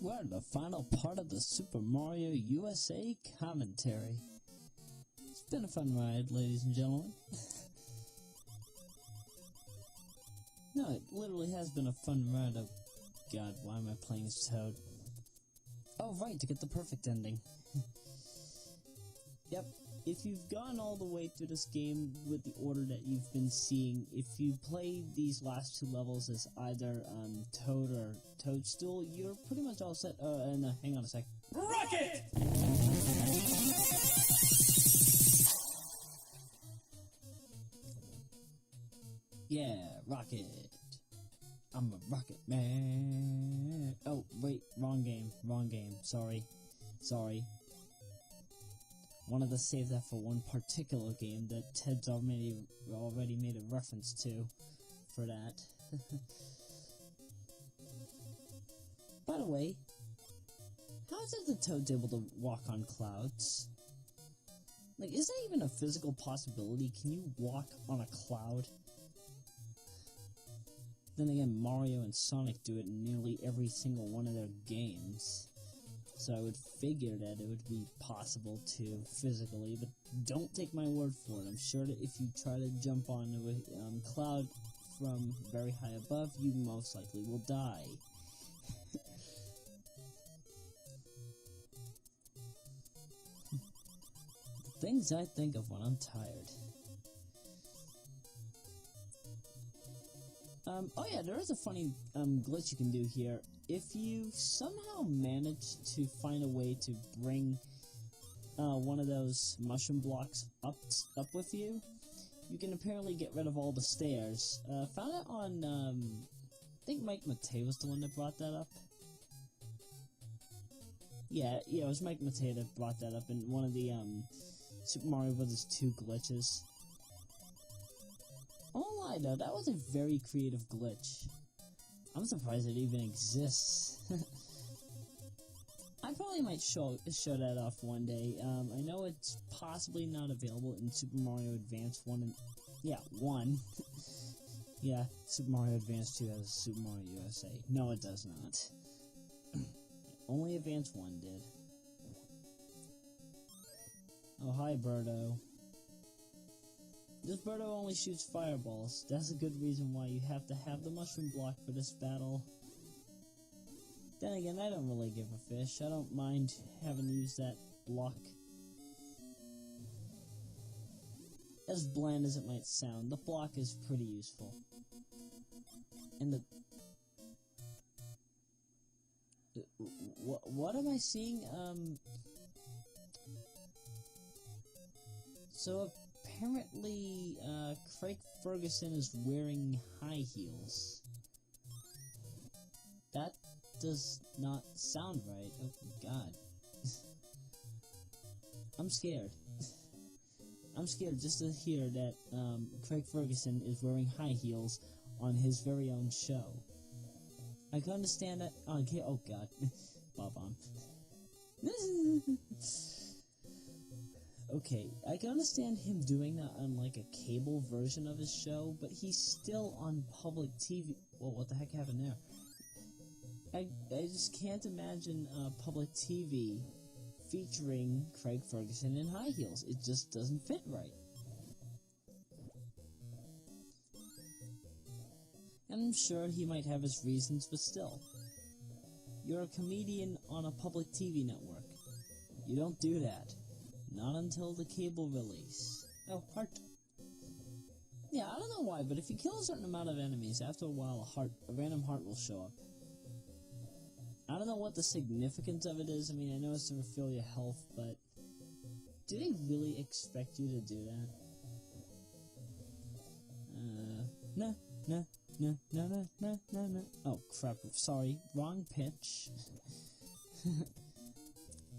We're at the final part of the Super Mario USA commentary. It's been a fun ride, ladies and gentlemen. No, it literally has been a fun ride. Oh god, why am I playing as Toad? Oh right, to get the perfect ending. Yep, if you've gone all the way through this game with the order that you've been seeing, if you play these last two levels as either Toad or Toadstool, you're pretty much all set. Hang on a sec. Rocket! Yeah, rocket. I'm a rocket man. Oh, wait, wrong game. Sorry. Wanted to save that for one particular game that Ted's already made a reference to for that. By the way, how is it that Toad's able to walk on clouds? Like, is that even a physical possibility? Can you walk on a cloud? Then again, Mario and Sonic do it in nearly every single one of their games. So I would figure that it would be possible to physically, but don't take my word for it. I'm sure that if you try to jump on a cloud from very high above, you most likely will die. The things I think of when I'm tired. Oh yeah, there is a funny glitch you can do here. If you somehow manage to find a way to bring one of those mushroom blocks up with you, you can apparently get rid of all the stairs. Found it on, I think Mike Matei was the one that brought that up. Yeah, it was Mike Matei that brought that up in one of the Super Mario Bros. 2 glitches. I won't lie though, that was a very creative glitch. I'm surprised it even exists. I probably might show that off one day. I know it's possibly not available in Super Mario Advance 1 and... yeah, 1. Yeah, Super Mario Advance 2 has Super Mario USA. No, it does not. Only Advance 1 did. Oh, hi, Birdo. This Birdo only shoots fireballs. That's a good reason why you have to have the mushroom block for this battle. Then again, I don't really give a fish. I don't mind having to use that block. As bland as it might sound, the block is pretty useful. And what am I seeing? So apparently, Craig Ferguson is wearing high heels. That does not sound right. Oh, God. I'm scared. I'm scared just to hear that, Craig Ferguson is wearing high heels on his very own show. I can understand that. Okay, oh, God. Bob-omb. Okay, I can understand him doing that on, like, a cable version of his show, but he's still on public TV. Whoa, what the heck happened there? I just can't imagine, public TV featuring Craig Ferguson in high heels. It just doesn't fit right. And I'm sure he might have his reasons, but still. You're a comedian on a public TV network. You don't do that. Not until the cable release. Oh, heart. Yeah, I don't know why, but if you kill a certain amount of enemies, after a while a random heart will show up. I don't know what the significance of it is. I mean, I know it's to refill your health, but do they really expect you to do that? No. Oh, crap. Sorry. Wrong pitch.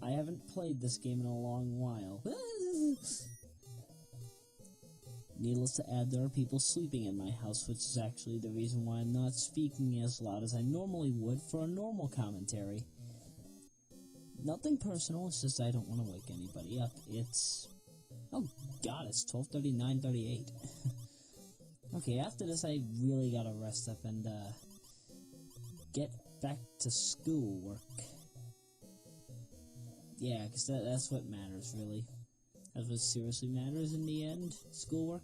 I haven't played this game in a long while. Needless to add, there are people sleeping in my house, which is actually the reason why I'm not speaking as loud as I normally would for a normal commentary. Nothing personal, it's just I don't want to wake anybody up. It's... oh god, it's 12:39:38. Okay, after this I really gotta rest up and, get back to schoolwork. Yeah, because that's what matters, really. That's what seriously matters in the end, schoolwork.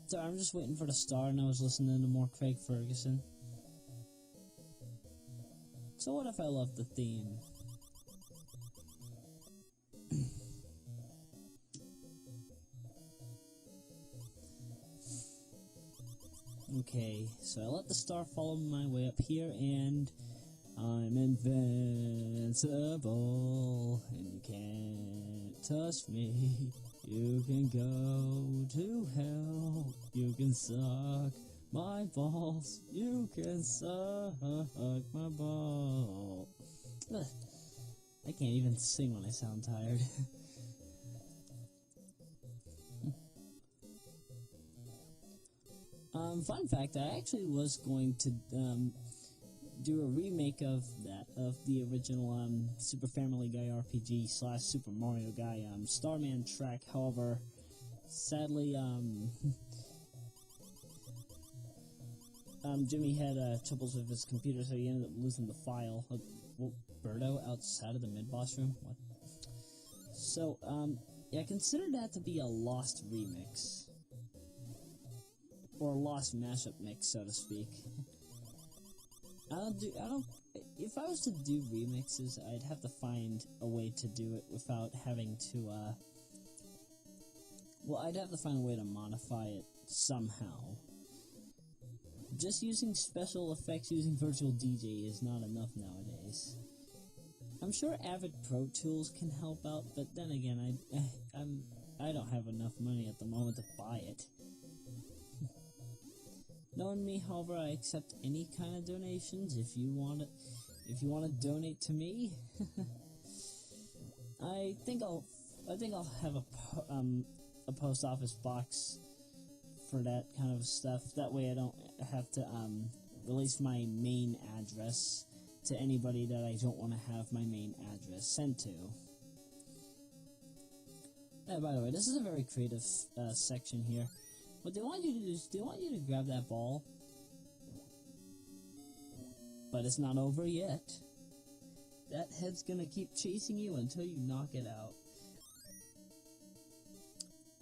So I'm just waiting for the star, and I was listening to more Craig Ferguson. So what if I love the theme? Okay, so I let the star follow my way up here, and I'm invincible, and you can't touch me. You can go to hell, you can suck my balls, you can suck my ball. Ugh. I can't even sing when I sound tired. Fun fact, I actually was going to do a remake of the original Super Family Guy RPG / Super Mario Guy Starman track. However, sadly, Jimmy had troubles with his computer, so he ended up losing the file. Birdo outside of the mid-boss room? What? So, yeah, consider that to be a lost remix. Or a lost mashup mix, so to speak. If I was to do remixes, I'd have to find a way to do it without having to, well, I'd have to find a way to modify it somehow. Just using special effects using Virtual DJ is not enough nowadays. I'm sure Avid Pro Tools can help out, but then again, I don't have enough money at the moment to buy it. Knowing me, however, I accept any kind of donations. If you want to donate to me, I think I'll have a post office box for that kind of stuff. That way, I don't have to release my main address to anybody that I don't want to have my main address sent to. By the way, this is a very creative section here. What they want you to do is, they want you to grab that ball. But it's not over yet. That head's gonna keep chasing you until you knock it out.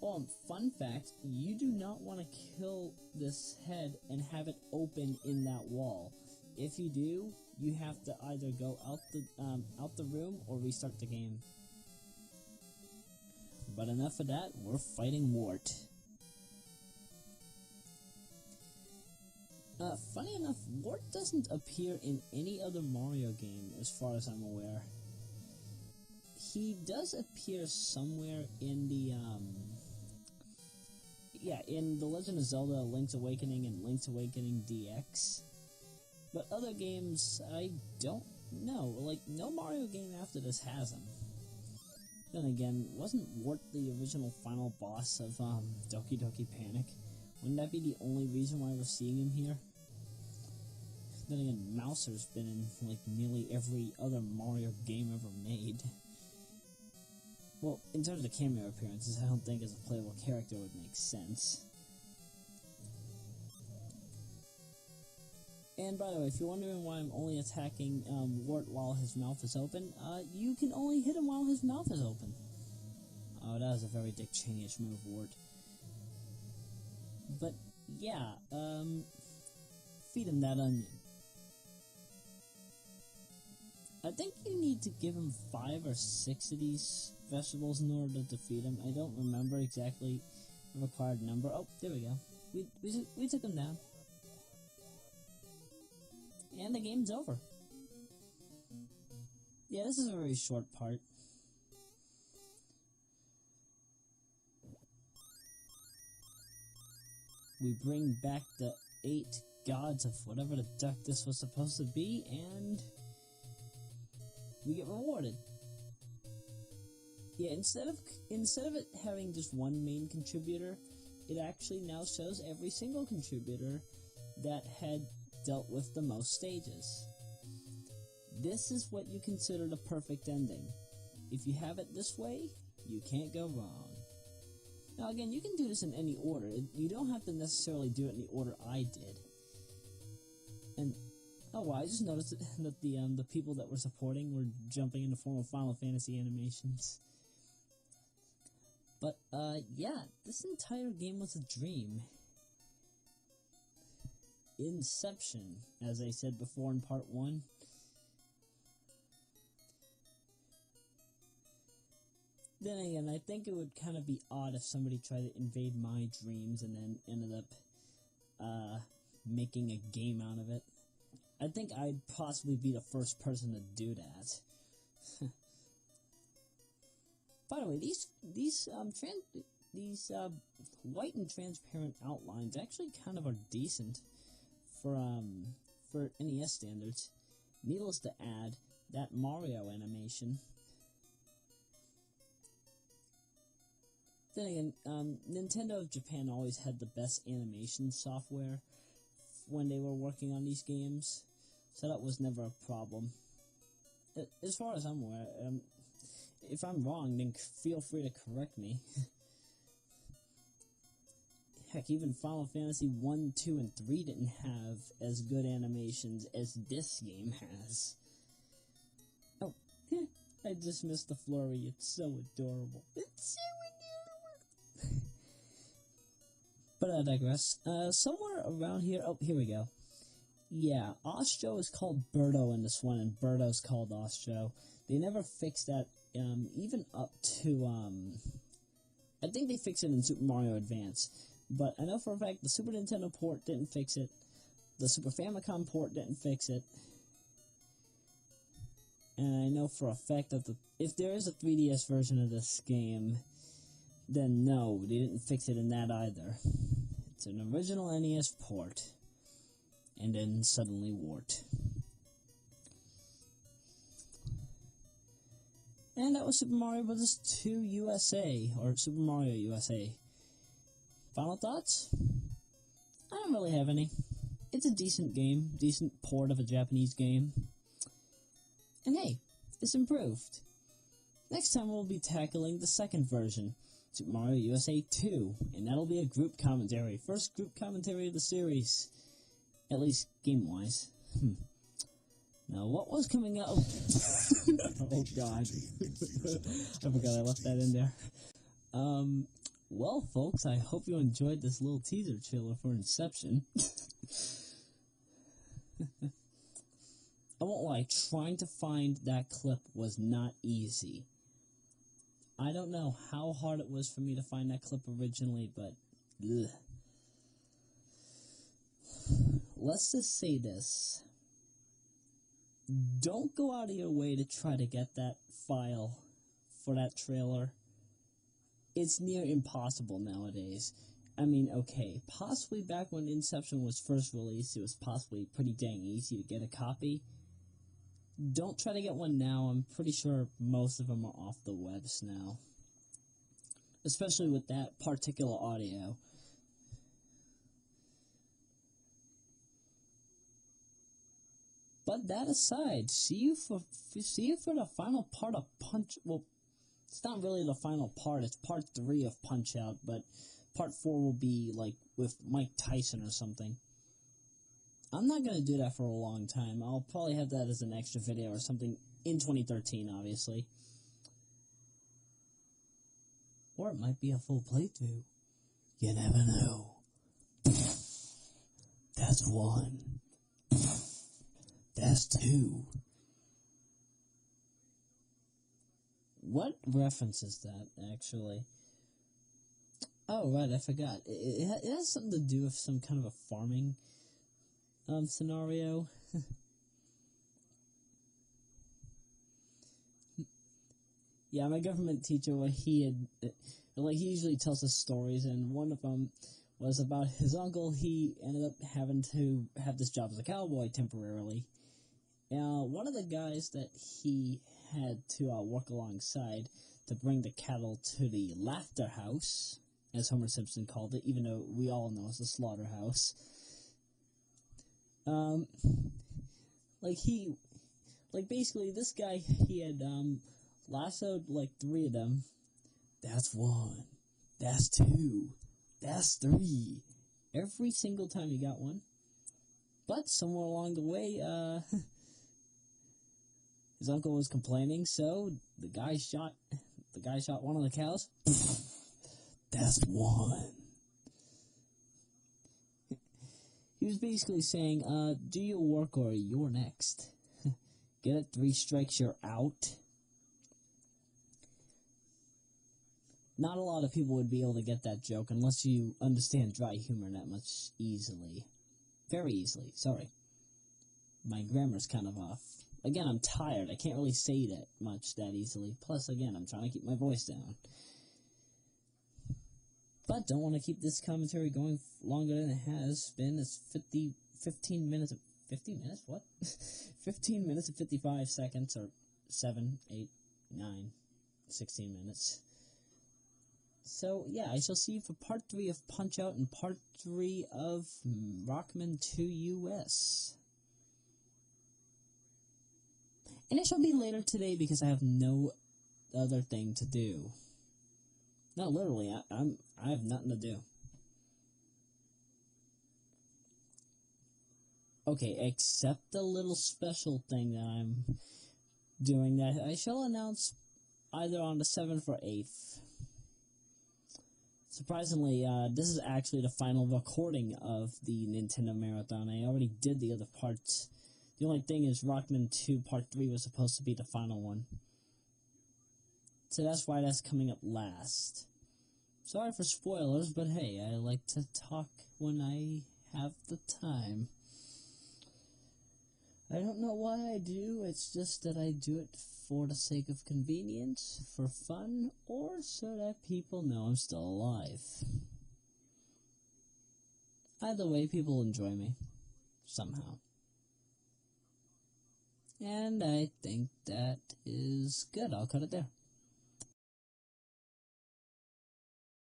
Oh, fun fact, you do not want to kill this head and have it open in that wall. If you do, you have to either go out the room or restart the game. But enough of that, we're fighting Wart. Funny enough, Wart doesn't appear in any other Mario game, as far as I'm aware. He does appear somewhere in the, in The Legend of Zelda, Link's Awakening and Link's Awakening DX. But other games, I don't know. Like, no Mario game after this has him. Then again, wasn't Wart the original final boss of, Doki Doki Panic? Wouldn't that be the only reason why we're seeing him here? Then again, Mouser's been in, like, nearly every other Mario game ever made. Well, in terms of cameo appearances, I don't think as a playable character would make sense. And by the way, if you're wondering why I'm only attacking Wart while his mouth is open, you can only hit him while his mouth is open. Oh, that was a very Dick Cheney-ish move, Wart. But, yeah, feed him that onion. I think you need to give him 5 or 6 of these vegetables in order to defeat him. I don't remember exactly the required number. Oh, there we go. We took him down. And the game's over. Yeah, this is a very short part. We bring back the 8 gods of whatever the duck this was supposed to be, and we get rewarded. Yeah, instead of it having just one main contributor, it actually now shows every single contributor that had dealt with the most stages. This is what you consider the perfect ending. If you have it this way, you can't go wrong. Now again, you can do this in any order. You don't have to necessarily do it in the order I did. And oh wow, I just noticed that the people that were supporting were jumping in the form of Final Fantasy animations. But yeah, this entire game was a dream. Inception, as I said before in part 1. Then again, I think it would kind of be odd if somebody tried to invade my dreams and then ended up making a game out of it. I think I'd possibly be the first person to do that. By the way, these white and transparent outlines actually kind of are decent for NES standards. Needless to add, that Mario animation. Then again, Nintendo of Japan always had the best animation software when they were working on these games, so that was never a problem. As far as I'm aware, if I'm wrong, then feel free to correct me. Heck, even Final Fantasy 1, 2, and 3 didn't have as good animations as this game has. Oh, I just missed the flurry. It's so adorable. It's so adorable. But I digress. Somewhere around here... Oh, here we go. Yeah, Ostro is called Birdo in this one, and Birdo's called Ostro. They never fixed that, even up to, I think they fixed it in Super Mario Advance. But I know for a fact the Super Nintendo port didn't fix it. The Super Famicom port didn't fix it. And I know for a fact that if there is a 3DS version of this game, then no, they didn't fix it in that either. It's an original NES port. And then suddenly warped. And that was Super Mario Bros. 2 USA, or Super Mario USA. Final thoughts? I don't really have any. It's a decent game, decent port of a Japanese game. And hey, it's improved. Next time we'll be tackling the second version, Super Mario USA 2, and that'll be a group commentary. First group commentary of the series. At least game-wise. Now, what was coming out? Oh god. I forgot I left that in there. Well, folks, I hope you enjoyed this little teaser trailer for Inception. I won't lie, trying to find that clip was not easy. I don't know how hard it was for me to find that clip originally, but... ugh. Let's just say this. Don't go out of your way to try to get that file for that trailer. It's near impossible nowadays. I mean, okay, possibly back when Inception was first released, it was possibly pretty dang easy to get a copy. Don't try to get one now. I'm pretty sure most of them are off the webs now. Especially with that particular audio. But that aside, see you for the final part of Punch. Well, it's not really the final part. It's part 3 of Punch Out, but part 4 will be like with Mike Tyson or something. I'm not gonna do that for a long time. I'll probably have that as an extra video or something in 2013, obviously. Or it might be a full playthrough. You never know. That's 1. That's 2. What reference is that, actually? Oh, right, I forgot. It has something to do with some kind of a farming scenario. Yeah, my government teacher, he usually tells us stories, and one of them was about his uncle. He ended up having to have this job as a cowboy temporarily. One of the guys that he had to work alongside to bring the cattle to the Laughter House, as Homer Simpson called it, even though we all know it's a slaughterhouse. Basically, this guy, he had, lassoed like 3 of them. That's 1. That's 2. That's 3. Every single time he got one. But somewhere along the way, his uncle was complaining, so the guy shot one of the cows. That's 1. He was basically saying, do your work or you're next. Get it? 3 strikes, you're out. Not a lot of people would be able to get that joke unless you understand dry humor that much easily. Very easily, sorry. My grammar's kind of off. Again, I'm tired. I can't really say that much that easily. Plus, again, I'm trying to keep my voice down. But don't want to keep this commentary going longer than it has been. It's 15 minutes. 50 minutes? What? 15 minutes and 55 seconds, or 7, 8, 9, 16 minutes. So, yeah, I shall see you for part 3 of Punch-Out and part 3 of Rockman 2 US. And it shall be later today because I have no other thing to do. No, literally, I have nothing to do. Okay, except the little special thing that I'm doing that I shall announce either on the 7th or 8th. Surprisingly, this is actually the final recording of the Nintendo Marathon. I already did the other parts. The only thing is Rockman 2 Part 3 was supposed to be the final one. So that's why that's coming up last. Sorry for spoilers, but hey, I like to talk when I have the time. I don't know why I do, it's just that I do it for the sake of convenience, for fun, or so that people know I'm still alive. Either way, people enjoy me. Somehow. And I think that is good. I'll cut it there.